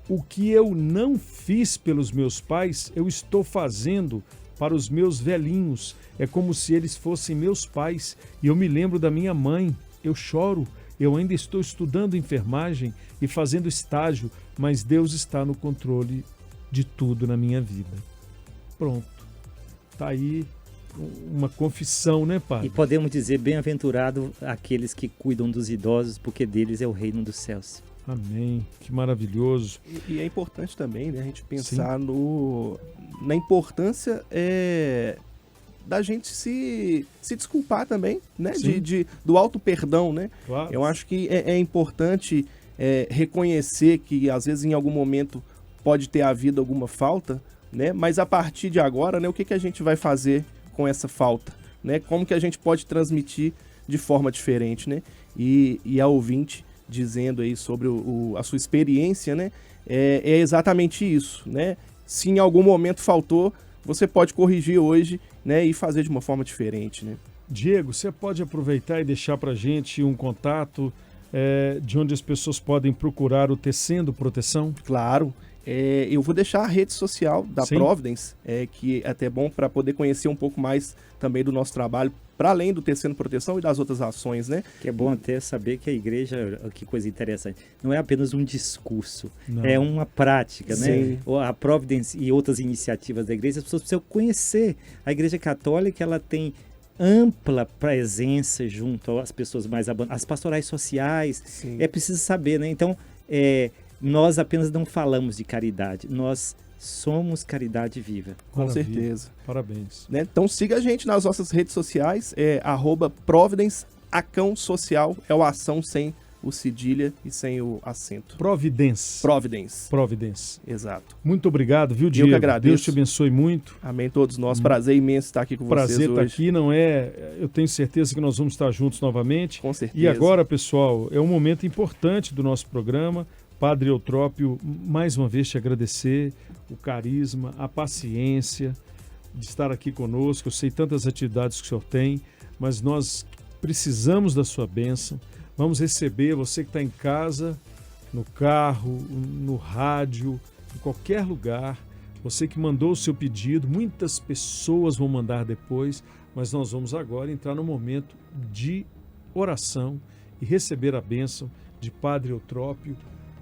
o que eu não fiz pelos meus pais, eu estou fazendo para os meus velhinhos. É como se eles fossem meus pais. E eu me lembro da minha mãe, eu choro. Eu ainda estou estudando enfermagem e fazendo estágio, mas Deus está no controle de tudo na minha vida. Pronto. Tá aí uma confissão, né, Padre? E podemos dizer, bem-aventurado aqueles que cuidam dos idosos, porque deles é o reino dos céus. Amém. Que maravilhoso. E é importante também, né, a gente pensar na importância da gente se desculpar também, né? Do auto-perdão, né? Claro. Eu acho que é importante reconhecer que, às vezes, em algum momento pode ter havido alguma falta, né? Mas a partir de agora, né, o que a gente vai fazer com essa falta, né? Como que a gente pode transmitir de forma diferente, né? E a ouvinte dizendo aí sobre a sua experiência, né? É exatamente isso, né? Se em algum momento faltou, você pode corrigir hoje, né, e fazer de uma forma diferente, né? Diego, você pode aproveitar e deixar para a gente um contato de onde as pessoas podem procurar o Tecendo Proteção? Claro. Eu vou deixar a rede social da Sim. Providence, que é até bom para poder conhecer um pouco mais também do nosso trabalho, para além do Tecendo Proteção e das outras ações, né? Que é bom até saber que a igreja, que coisa interessante, não é apenas um discurso, Não. é uma prática, Sim. né? A Providence e outras iniciativas da igreja, as pessoas precisam conhecer. A igreja católica, ela tem ampla presença junto às pessoas mais abandonadas, as pastorais sociais, Sim. é preciso saber, né? Então, nós apenas não falamos de caridade, nós somos caridade viva. Com Maravilha. certeza. Parabéns. Né? Então siga a gente nas nossas redes sociais, @Providence, Acão Social, é o ação sem o cedilha e sem o acento. Providence. Providence, exato. Muito obrigado, viu, Diego? Eu que agradeço. Deus te abençoe muito. Amém, todos nós. Prazer imenso estar aqui com vocês Prazer estar hoje. aqui, eu tenho certeza que nós vamos estar juntos novamente. Com certeza. E agora, pessoal, é um momento importante do nosso programa. Padre Eutrópio, mais uma vez te agradecer o carisma, a paciência de estar aqui conosco. Eu sei tantas atividades que o senhor tem, mas nós precisamos da sua bênção. Vamos receber você que está em casa, no carro, no rádio, em qualquer lugar. Você que mandou o seu pedido, muitas pessoas vão mandar depois, mas nós vamos agora entrar no momento de oração e receber a bênção de Padre Eutrópio,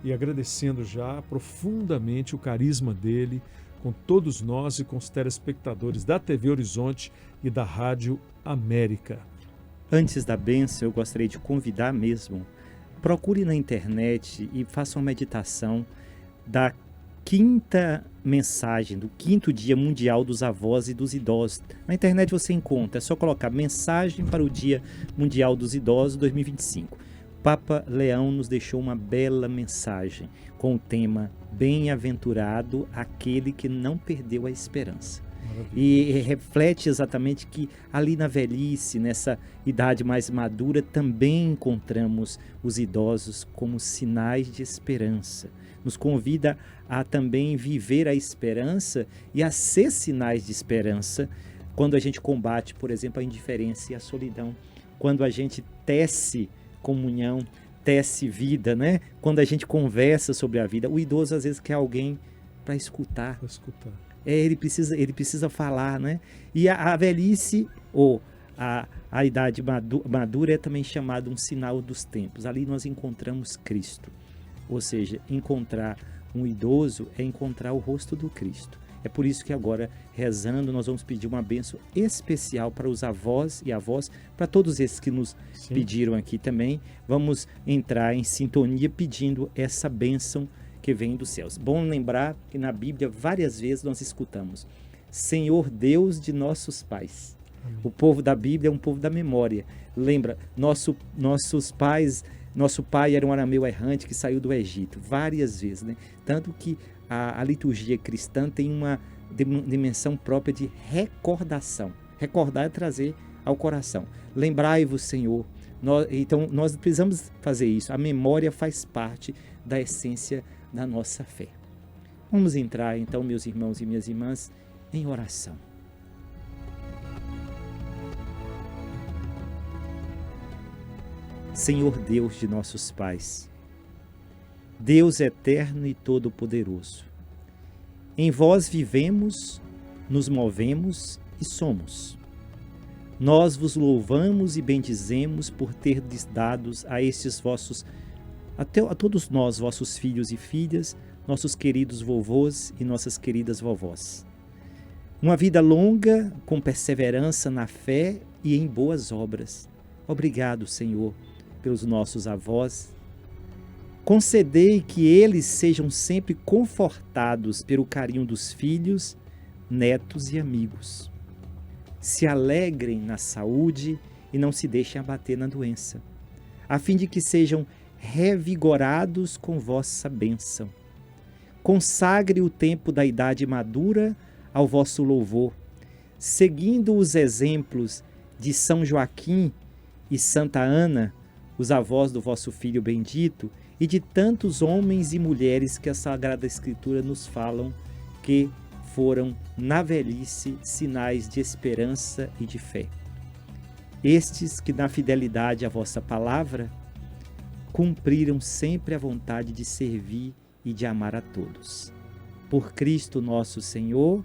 e agradecendo já profundamente o carisma dele com todos nós e com os telespectadores da TV Horizonte e da Rádio América. Antes da bênção, eu gostaria de convidar mesmo, procure na internet e faça uma meditação da quinta mensagem, do 5º Dia Mundial dos Avós e dos Idosos. Na internet você encontra, é só colocar Mensagem para o Dia Mundial dos Idosos 2025. Papa Leão nos deixou uma bela mensagem com o tema Bem-aventurado aquele que não perdeu a esperança. Maravilha. E reflete exatamente que ali na velhice, nessa idade mais madura, também encontramos os idosos como sinais de esperança. Nos convida a também viver a esperança e a ser sinais de esperança quando a gente combate, por exemplo, a indiferença e a solidão. Quando a gente tece comunhão, tece vida, né? Quando a gente conversa sobre a vida, o idoso às vezes quer alguém para escutar. Para escutar. Ele precisa falar, né? E a velhice, ou a idade madura é também chamada um sinal dos tempos. Ali nós encontramos Cristo. Ou seja, encontrar um idoso é encontrar o rosto do Cristo. É por isso que agora, rezando, nós vamos pedir uma bênção especial para os avós e avós, para todos esses que nos pediram aqui também. Vamos entrar em sintonia pedindo essa bênção que vem dos céus. Bom lembrar que na Bíblia várias vezes nós escutamos: Senhor Deus de nossos pais. O povo da Bíblia é um povo da memória. Lembra, nossos pais, nosso pai era um arameu errante que saiu do Egito várias vezes, né? Tanto que a liturgia cristã tem uma dimensão própria de recordação. Recordar é trazer ao coração. Lembrai-vos, Senhor. Então, nós precisamos fazer isso. A memória faz parte da essência da nossa fé. Vamos entrar, então, meus irmãos e minhas irmãs, em oração. Senhor Deus de nossos pais, Deus eterno e todo-poderoso, em vós vivemos, nos movemos e somos. Nós vos louvamos e bendizemos por terdes dados a estes vossos, a todos nós, vossos filhos e filhas, nossos queridos vovôs e nossas queridas vovós. Uma vida longa, com perseverança na fé e em boas obras. Obrigado, Senhor, pelos nossos avós. Concedei que eles sejam sempre confortados pelo carinho dos filhos, netos e amigos. Se alegrem na saúde e não se deixem abater na doença, a fim de que sejam revigorados com vossa bênção. Consagre o tempo da idade madura ao vosso louvor, seguindo os exemplos de São Joaquim e Santa Ana, os avós do vosso Filho bendito, e de tantos homens e mulheres que a Sagrada Escritura nos falam que foram, na velhice, sinais de esperança e de fé. Estes que, na fidelidade à vossa palavra, cumpriram sempre a vontade de servir e de amar a todos. Por Cristo nosso Senhor.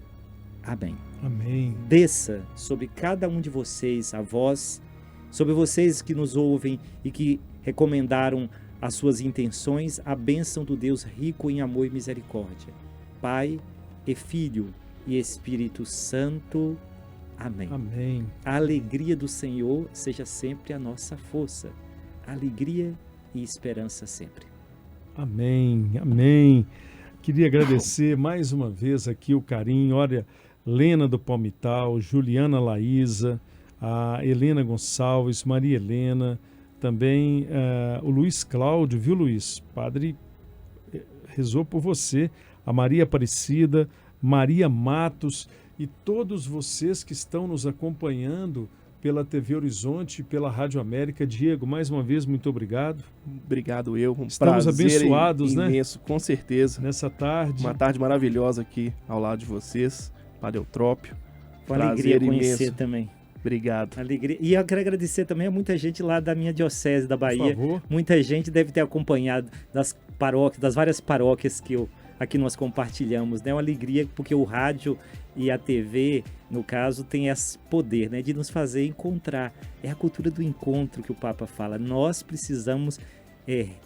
Amém. Amém. Desça sobre cada um de vocês, avós, sobre vocês que nos ouvem e que recomendaram as suas intenções, a bênção do Deus rico em amor e misericórdia. Pai e Filho e Espírito Santo. Amém. Amém. A alegria do Senhor seja sempre a nossa força. Alegria e esperança sempre. Amém. Amém. Queria agradecer mais uma vez aqui o carinho. Olha, Lena do Palmital, Juliana Laísa, a Helena Gonçalves, Maria Helena, também o Luiz Cláudio, viu, Luiz? Padre rezou por você, a Maria Aparecida, Maria Matos e todos vocês que estão nos acompanhando pela TV Horizonte, pela Rádio América. Diego, mais uma vez, muito obrigado. Obrigado eu. Estamos abençoados, imenso, né? Com certeza. Nessa tarde. Uma tarde maravilhosa aqui ao lado de vocês, Padre Eutrópio. Com alegria conhecer imenso. Também. Obrigado. Alegria. E eu quero agradecer também a muita gente lá da minha diocese da Bahia. Por favor. Muita gente deve ter acompanhado das paróquias, das várias paróquias que aqui nós compartilhamos, né? É uma alegria porque o rádio e a TV, no caso, tem esse poder, né, de nos fazer encontrar. É a cultura do encontro que o Papa fala. Nós precisamos,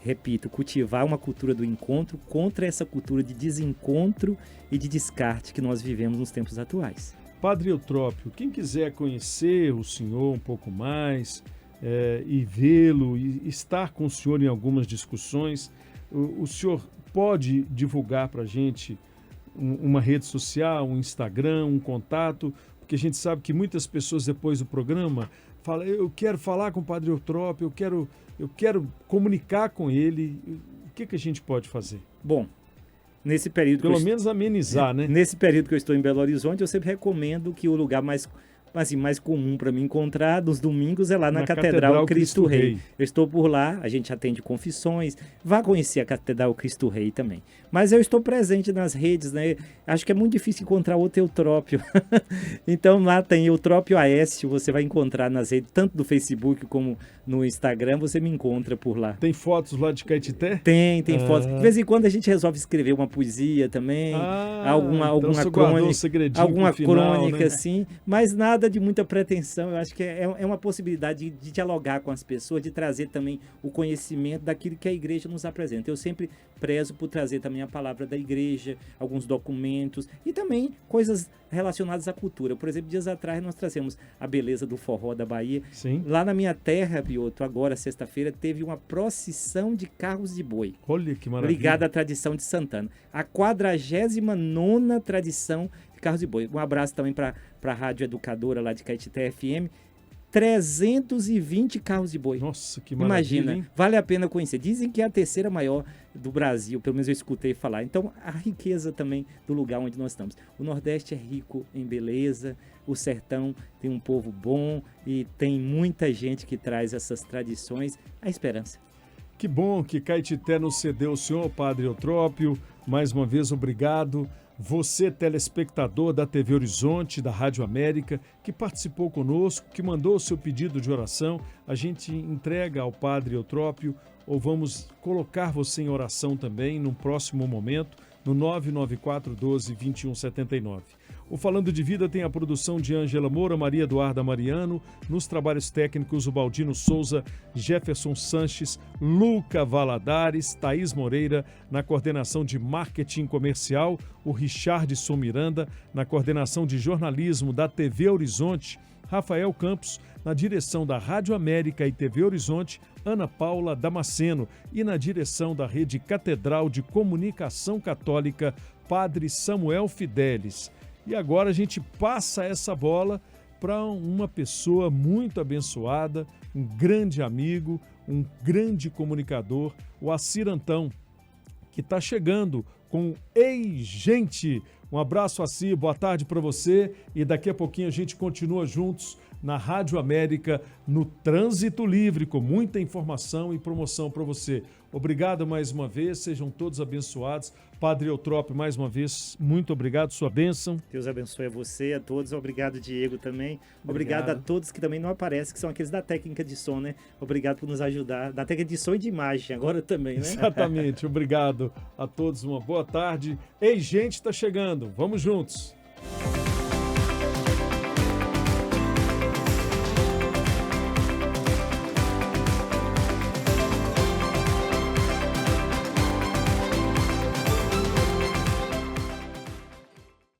repito, cultivar uma cultura do encontro contra essa cultura de desencontro e de descarte que nós vivemos nos tempos atuais. Padre Eutrópio, quem quiser conhecer o senhor um pouco mais e vê-lo e estar com o senhor em algumas discussões, o senhor pode divulgar para a gente uma rede social, um Instagram, um contato, porque a gente sabe que muitas pessoas depois do programa falam, eu quero falar com o Padre Eutrópio, eu quero comunicar com ele. O que a gente pode fazer? Bom, nesse período... Pelo menos amenizar, né? Nesse período que eu estou em Belo Horizonte, eu sempre recomendo que o lugar mais comum para me encontrar nos domingos é lá na Catedral Cristo Rei. Eu estou por lá, a gente atende confissões, vá conhecer a Catedral Cristo Rei também. Mas eu estou presente nas redes, né? Acho que é muito difícil encontrar outro Eutrópio. Então lá tem Eutrópio Aécio, você vai encontrar nas redes, tanto do Facebook como no Instagram, você me encontra por lá. Tem fotos lá de Caetité? Tem fotos. De vez em quando a gente resolve escrever uma poesia também, alguma crônica, né? Assim, mas nada de muita pretensão. Eu acho que é uma possibilidade de dialogar com as pessoas, de trazer também o conhecimento daquilo que a igreja nos apresenta. Eu sempre prezo por trazer também a palavra da igreja, alguns documentos e também coisas relacionadas à cultura. Por exemplo, dias atrás nós trazemos a beleza do forró da Bahia. Sim. Lá na minha terra, Bioto, agora, sexta-feira, teve uma procissão de carros de boi. Olha que maravilha. Ligada à tradição de Santana. A 49ª tradição de carros de boi. Um abraço também para a Rádio Educadora lá de Caetité FM. 320 carros de boi. Nossa, que maravilha, Imagina, hein? vale a pena conhecer. Dizem que é a terceira maior do Brasil, pelo menos eu escutei falar. Então, a riqueza também do lugar onde nós estamos. O Nordeste é rico em beleza, o sertão tem um povo bom e tem muita gente que traz essas tradições. A esperança. Que bom que Caetité nos cedeu o senhor, Padre Eutrópio. Mais uma vez, obrigado. Você, telespectador da TV Horizonte, da Rádio América, que participou conosco, que mandou o seu pedido de oração, a gente entrega ao Padre Eutrópio, ou vamos colocar você em oração também num próximo momento, no 99412-2179. O Falando de Vida tem a produção de Ângela Moura, Maria Eduarda Mariano, nos trabalhos técnicos o Baldino Souza, Jefferson Sanches, Luca Valadares, Thaís Moreira, na coordenação de marketing comercial, o Richardson Miranda, na coordenação de jornalismo da TV Horizonte, Rafael Campos, na direção da Rádio América e TV Horizonte, Ana Paula Damasceno e na direção da Rede Catedral de Comunicação Católica, Padre Samuel Fidelis. E agora a gente passa essa bola para uma pessoa muito abençoada, um grande amigo, um grande comunicador, o Assir Antão, que está chegando com Ei Gente! Um abraço, Assir, boa tarde para você e daqui a pouquinho a gente continua juntos na Rádio América, no Trânsito Livre, com muita informação e promoção para você. Obrigado mais uma vez, sejam todos abençoados. Padre Eutrópio, mais uma vez, muito obrigado, sua bênção. Deus abençoe a você, a todos. Obrigado, Diego, também. Obrigado a todos que também não aparecem, que são aqueles da técnica de som, né? Obrigado por nos ajudar. Da técnica de som e de imagem, agora também, né? Exatamente, obrigado a todos, uma boa tarde. Ei, gente, está chegando, vamos juntos.